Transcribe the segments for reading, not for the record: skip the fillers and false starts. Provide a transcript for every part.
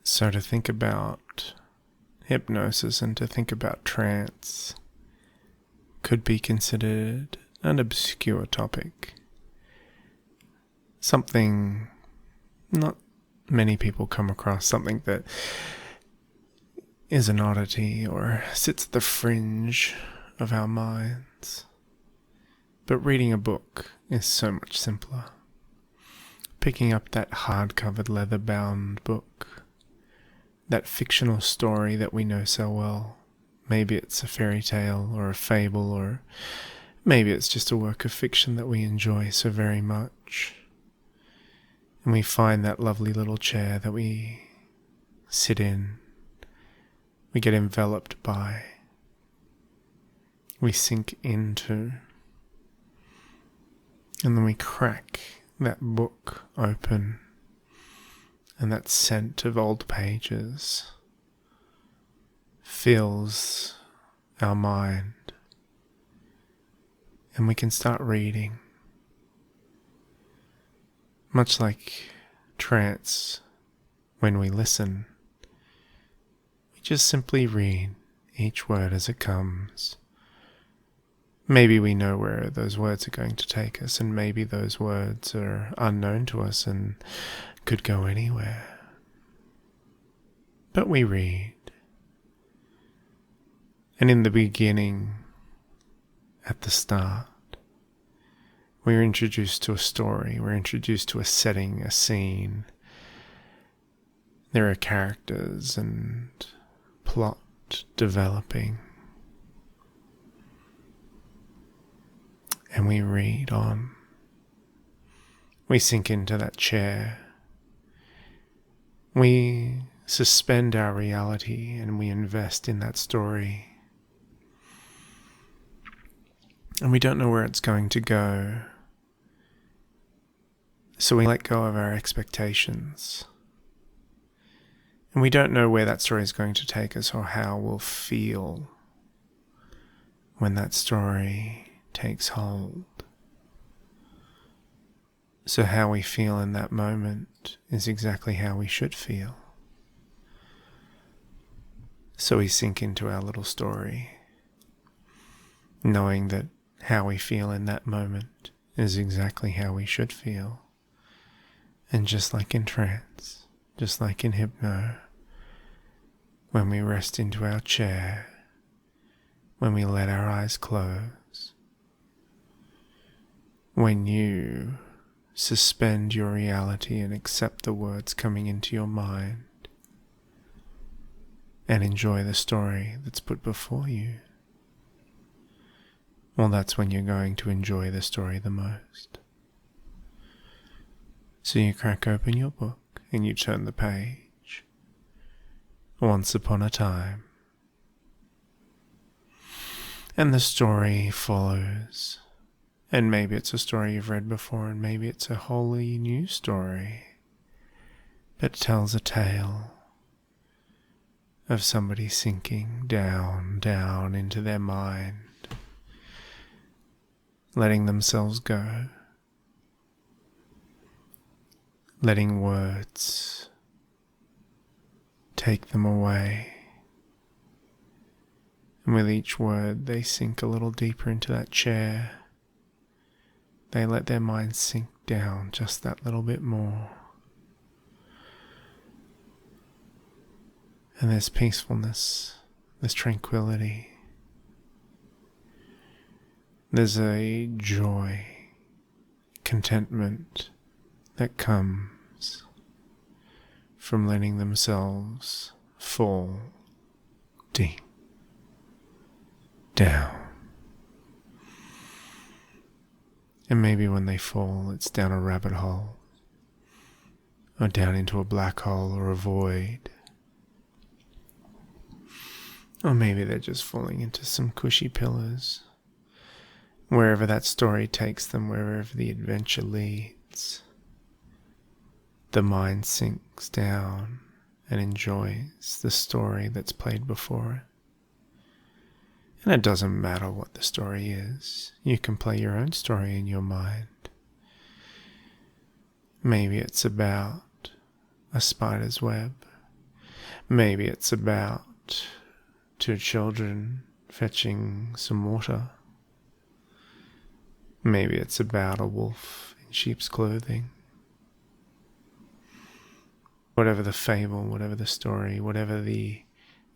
So to think about hypnosis and to think about trance could be considered an obscure topic. Something not many people come across, something that is an oddity or sits at the fringe of our minds. But reading a book is so much simpler. Picking up that hard-covered leather-bound book, that fictional story that we know so well. Maybe it's a fairy tale or a fable, or maybe it's just a work of fiction that we enjoy so very much. And we find that lovely little chair that we sit in, we get enveloped by, we sink into, and then we crack that book open, and that scent of old pages fills our mind, and we can start reading. Much like trance, when we listen, we just simply read each word as it comes. Maybe we know where those words are going to take us, and maybe those words are unknown to us and could go anywhere. But we read. And in the beginning, at the start, we're introduced to a story, we're introduced to a setting, a scene. There are characters and plot developing. And we read on. We sink into that chair. We suspend our reality and we invest in that story. And we don't know where it's going to go. So we let go of our expectations. And we don't know where that story is going to take us or how we'll feel when that story takes hold. So how we feel in that moment is exactly how we should feel. So we sink into our little story, knowing that how we feel in that moment is exactly how we should feel. And just like in trance, just like in hypno, when we rest into our chair, when we let our eyes close, when you suspend your reality and accept the words coming into your mind and enjoy the story that's put before you, well, that's when you're going to enjoy the story the most. So you crack open your book and you turn the page. Once upon a time. And the story follows. And maybe it's a story you've read before, and maybe it's a wholly new story. But it tells a tale of somebody sinking down, down into their mind, letting themselves go, letting words take them away. And with each word, they sink a little deeper into that chair. They let their mind sink down just that little bit more. And there's peacefulness, there's tranquility. There's a joy, contentment that comes from letting themselves fall deep down. And maybe when they fall, it's down a rabbit hole, or down into a black hole or a void. Or maybe they're just falling into some cushy pillows. Wherever that story takes them, wherever the adventure leads, the mind sinks down and enjoys the story that's played before it. And it doesn't matter what the story is. You can play your own story in your mind. Maybe it's about a spider's web. Maybe it's about two children fetching some water. Maybe it's about a wolf in sheep's clothing. Whatever the fable, whatever the story, whatever the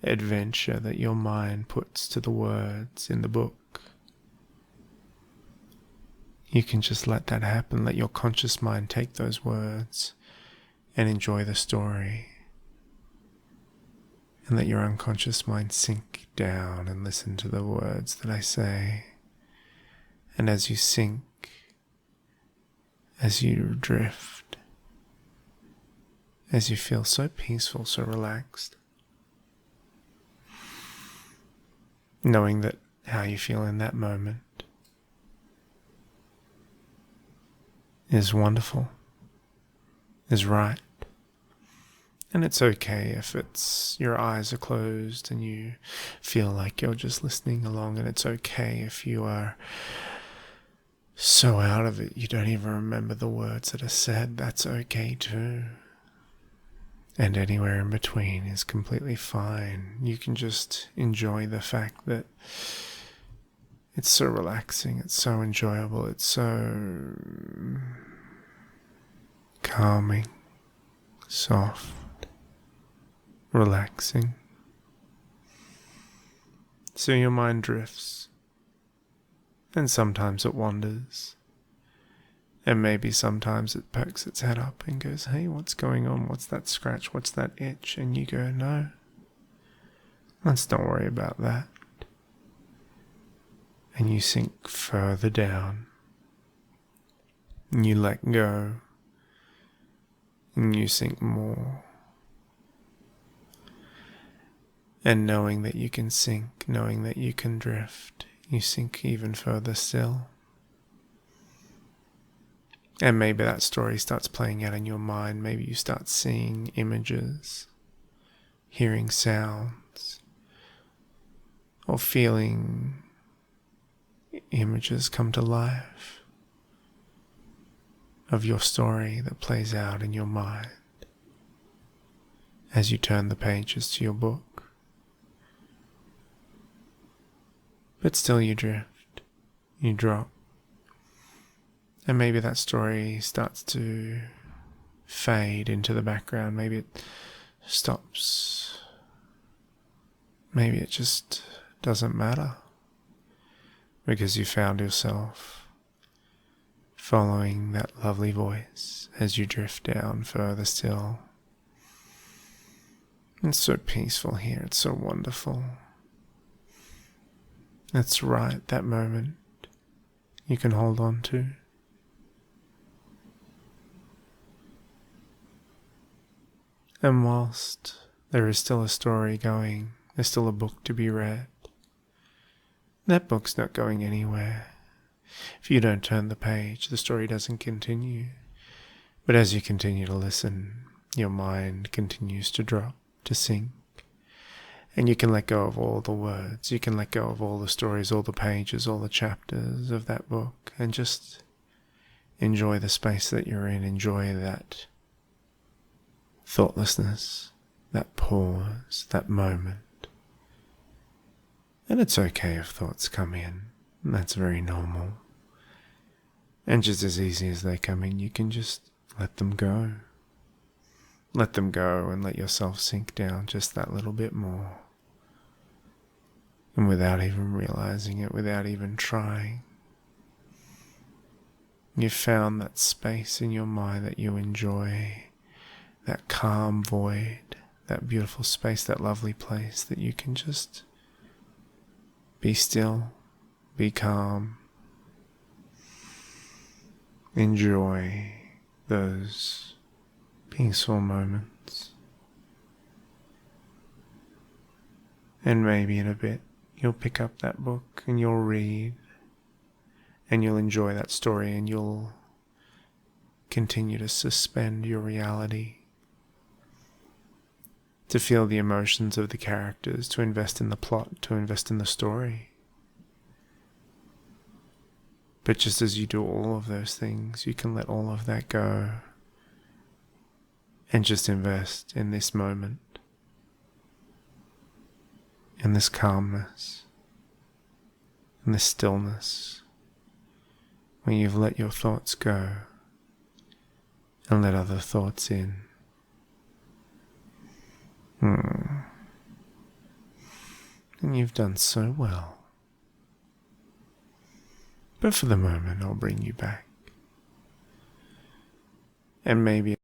adventure that your mind puts to the words in the book, you can just let that happen. Let your conscious mind take those words and enjoy the story. And let your unconscious mind sink down and listen to the words that I say. And as you sink, as you drift, as you feel so peaceful, so relaxed, knowing that how you feel in that moment is wonderful, is right. And it's okay if your eyes are closed and you feel like you're just listening along, and it's okay if you are so out of it you don't even remember the words that are said. That's okay too. And anywhere in between is completely fine. You can just enjoy the fact that it's so relaxing, it's so enjoyable, it's so calming, soft, relaxing. So your mind drifts, and sometimes it wanders, and maybe sometimes it pokes its head up and goes, hey, what's going on? What's that scratch? What's that itch? And you go, no, let's not worry about that. And you sink further down, and you let go, and you sink more. And knowing that you can sink, knowing that you can drift, you sink even further still. And maybe that story starts playing out in your mind. Maybe you start seeing images, hearing sounds, or feeling images come to life of your story that plays out in your mind as you turn the pages to your book. But still you drift, you drop, and maybe that story starts to fade into the background. Maybe it stops, maybe it just doesn't matter, because you found yourself following that lovely voice as you drift down further still. It's so peaceful here, it's so wonderful. That's right, that moment you can hold on to. And whilst there is still a story going, there's still a book to be read, that book's not going anywhere. If you don't turn the page, the story doesn't continue. But as you continue to listen, your mind continues to drop, to sink. And you can let go of all the words, you can let go of all the stories, all the pages, all the chapters of that book, and just enjoy the space that you're in, enjoy that thoughtlessness, that pause, that moment. And it's okay if thoughts come in, that's very normal. And just as easy as they come in, you can just let them go. Let them go and let yourself sink down just that little bit more. And without even realizing it, without even trying, you've found that space in your mind that you enjoy, that calm void, that beautiful space, that lovely place that you can just be still, be calm, enjoy those peaceful moments. And maybe in a bit you'll pick up that book and you'll read and you'll enjoy that story and you'll continue to suspend your reality, to feel the emotions of the characters, to invest in the plot, to invest in the story. But just as you do all of those things, you can let all of that go and just invest in this moment, in this calmness, in this stillness, when you've let your thoughts go and let other thoughts in. And you've done so well. But for the moment, I'll bring you back. And maybe